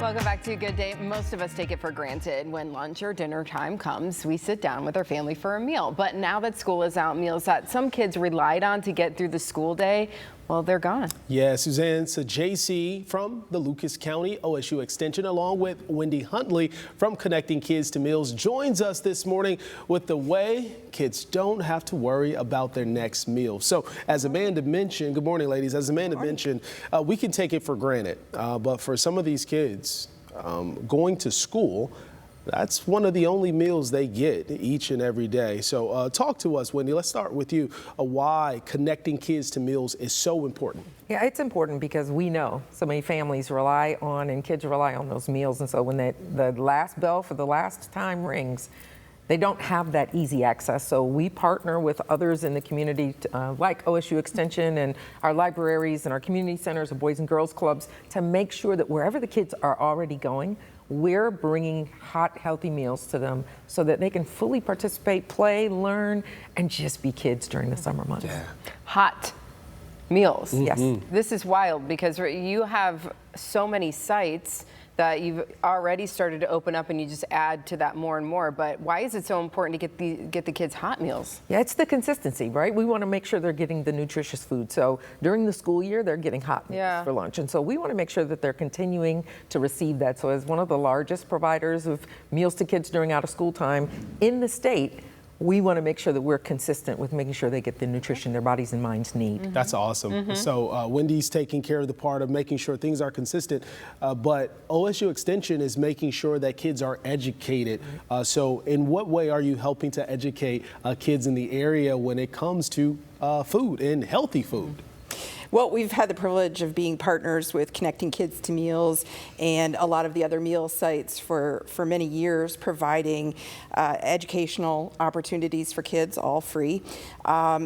Welcome back to a Good Day. Most of us take it for granted when lunch or dinner time comes. We sit down with our family for a meal. But now that school is out, meals that some kids relied on to get through the school day, well, they're gone. Yeah, Suzanne Saggese from the Lucas County OSU Extension, along with Wendi Huntley from Connecting Kids to Meals, joins us this morning with the way kids don't have to worry about their next meal. So as Amanda mentioned, good morning, ladies. As Amanda mentioned, we can take it for granted. But for some of these kids going to school, that's one of the only meals they get each and every day. So talk to us, Wendi. Let's start with you. Why connecting kids to meals is so important. Yeah, it's important because we know so many families rely on and kids rely on those meals. And so when the last bell for the last time rings, they don't have that easy access. So we partner with others in the community like OSU Extension and our libraries and our community centers and Boys and Girls Clubs to make sure that wherever the kids are already going, we're bringing hot, healthy meals to them so that they can fully participate, play, learn, and just be kids during the summer months. Yeah. Hot meals. Yes. This is wild because you have so many sites that you've already started to open up and you just add to that more and more. But why is it so important to get the kids hot meals? Yeah, it's the consistency, right? We want to make sure they're getting the nutritious food. So during the school year, they're getting hot meals for lunch. And so we want to make sure that they're continuing to receive that. So as one of the largest providers of meals to kids during out of school time in the state, we want to make sure that we're consistent with making sure they get the nutrition their bodies and minds need. That's awesome. So Wendy's taking care of the part of making sure things are consistent, but OSU Extension is making sure that kids are educated. So in what way are you helping to educate kids in the area when it comes to food and healthy food? Well, we've had the privilege of being partners with Connecting Kids to Meals and a lot of the other meal sites for many years, providing educational opportunities for kids, all free.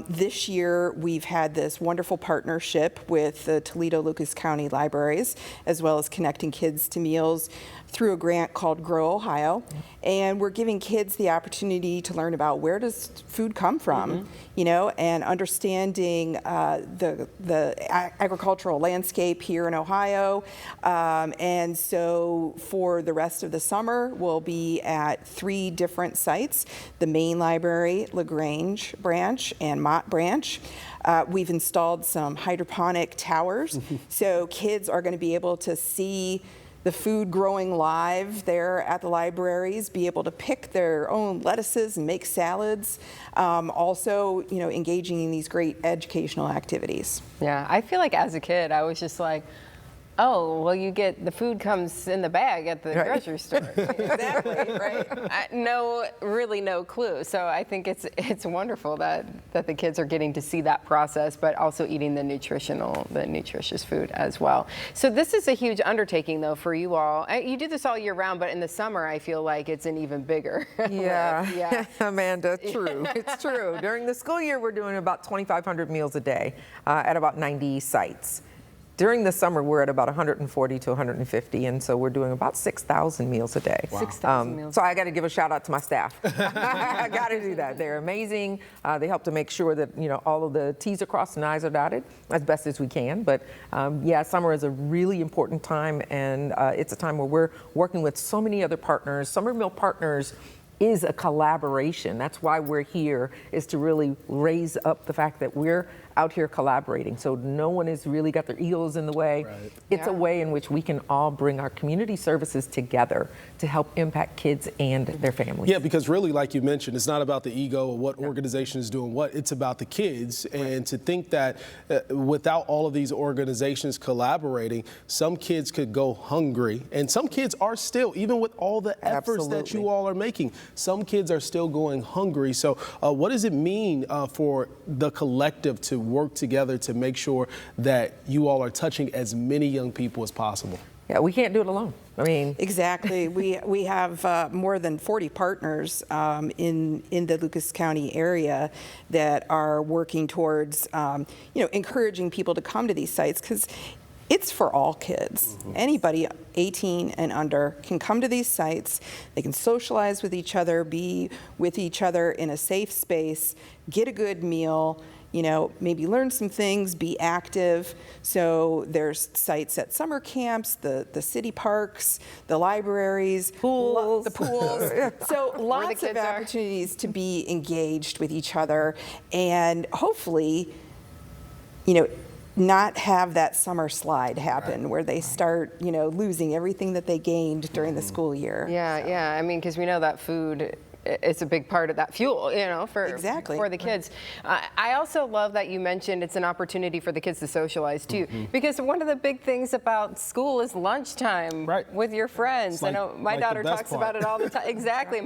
This year, we've had this wonderful partnership with the Toledo Lucas County Libraries, as well as Connecting Kids to Meals, through a grant called Grow Ohio. And we're giving kids the opportunity to learn about where does food come from, you know, and understanding the agricultural landscape here in Ohio. And so for the rest of the summer, we'll be at 3 different sites: the main library, LaGrange branch, and Mott branch. We've installed some hydroponic towers, so kids are going to be able to see the food growing live there at the libraries, be able to pick their own lettuces and make salads. Also, you know, engaging in these great educational activities. Yeah, I feel like as a kid, I was just like, oh, well, you get the food comes in the bag at the grocery store. Exactly, right. Really no clue. So I think it's wonderful that the kids are getting to see that process, but also eating the nutritious food as well. So this is a huge undertaking, though, for you all. You do this all year round, but in the summer, I feel like it's an even bigger. Yeah, Amanda, true. It's true. During the school year, we're doing about 2,500 meals a day at about 90 sites. During the summer, we're at about 140 to 150, and so we're doing about 6,000 meals a day. Wow. 6,000 meals. So I got to give a shout out to my staff. I got to do that. They're amazing. They help to make sure that, you know, all of the T's are crossed and I's are dotted as best as we can. But yeah, summer is a really important time, and it's a time where we're working with so many other partners. Summer Meal Partners is a collaboration. That's why we're here, is to really raise up the fact that we're out here collaborating. So no one has really got their egos in the way. Right. It's a way in which we can all bring our community services together to help impact kids and their families. Yeah, because really, like you mentioned, it's not about the ego or what organization is doing what, it's about the kids. And to think that without all of these organizations collaborating, some kids could go hungry. And some kids are still, even with all the efforts that you all are making, some kids are still going hungry. So what does it mean for the collective to work together to make sure that you all are touching as many young people as possible? Yeah, we can't do it alone. I mean, exactly. We have more than 40 partners in the Lucas County area that are working towards, encouraging people to come to these sites, because it's for all kids. Anybody 18 and under can come to these sites. They can socialize with each other, be with each other in a safe space, get a good meal, maybe learn some things, be active. So there's sites at summer camps, the city parks, the libraries, Pools. the pools. So lots of kids are. opportunities to be engaged with each other, and hopefully, not have that summer slide happen where they start, losing everything that they gained during the school year. Yeah. I mean, because we know that food is a big part of that fuel, for the kids. I also love that you mentioned it's an opportunity for the kids to socialize too, because one of the big things about school is lunchtime with your friends. I know my daughter talks about it all the time. Exactly.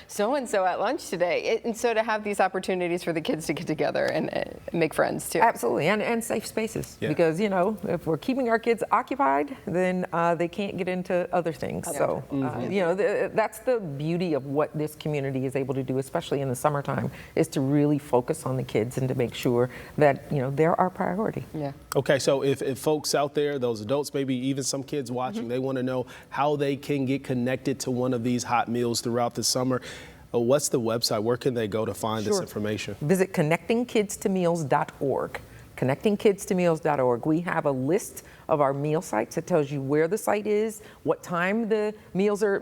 So-and-so at lunch today. And so to have these opportunities for the kids to get together and make friends too. Absolutely, and safe spaces. Yeah. Because, if we're keeping our kids occupied, then they can't get into other things. So, that's the beauty of what this community is able to do, especially in the summertime, is to really focus on the kids and to make sure that, they're our priority. Yeah. Okay, so if folks out there, those adults, maybe even some kids watching, they want to know how they can get connected to one of these hot meals throughout the summer, what's the website? Where can they go to find this information? Visit connectingkidstomeals.org. connectingkidstomeals.org. We have a list of our meal sites that tells you where the site is, what time the meals are,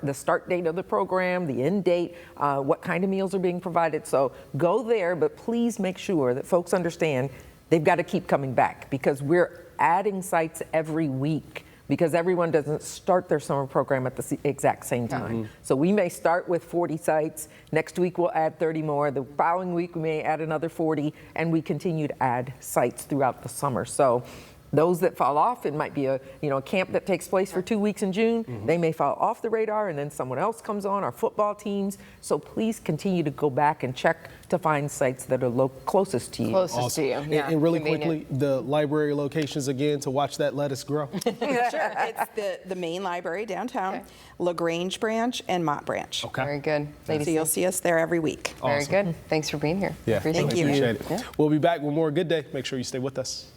the start date of the program, the end date, what kind of meals are being provided. So go there, but please make sure that folks understand they've got to keep coming back, because we're adding sites every week, because everyone doesn't start their summer program at the exact same time. So we may start with 40 sites. Next week we'll add 30 more. The following week we may add another 40, and we continue to add sites throughout the summer. So those that fall off, it might be a camp that takes place for 2 weeks in June. They may fall off the radar, and then someone else comes on, our football teams. So please continue to go back and check to find sites that are closest to you. Closest to you. Yeah. And really Convenient. quickly, the library locations again to watch that lettuce grow. Sure. It's the main library downtown, LaGrange branch and Mott branch. Okay. Very good. So Ladies, you'll see us there every week. very good. Thanks for being here. Yeah, Appreciate Thank you. appreciate it. Yeah. We'll be back with more Good Day. Make sure you stay with us.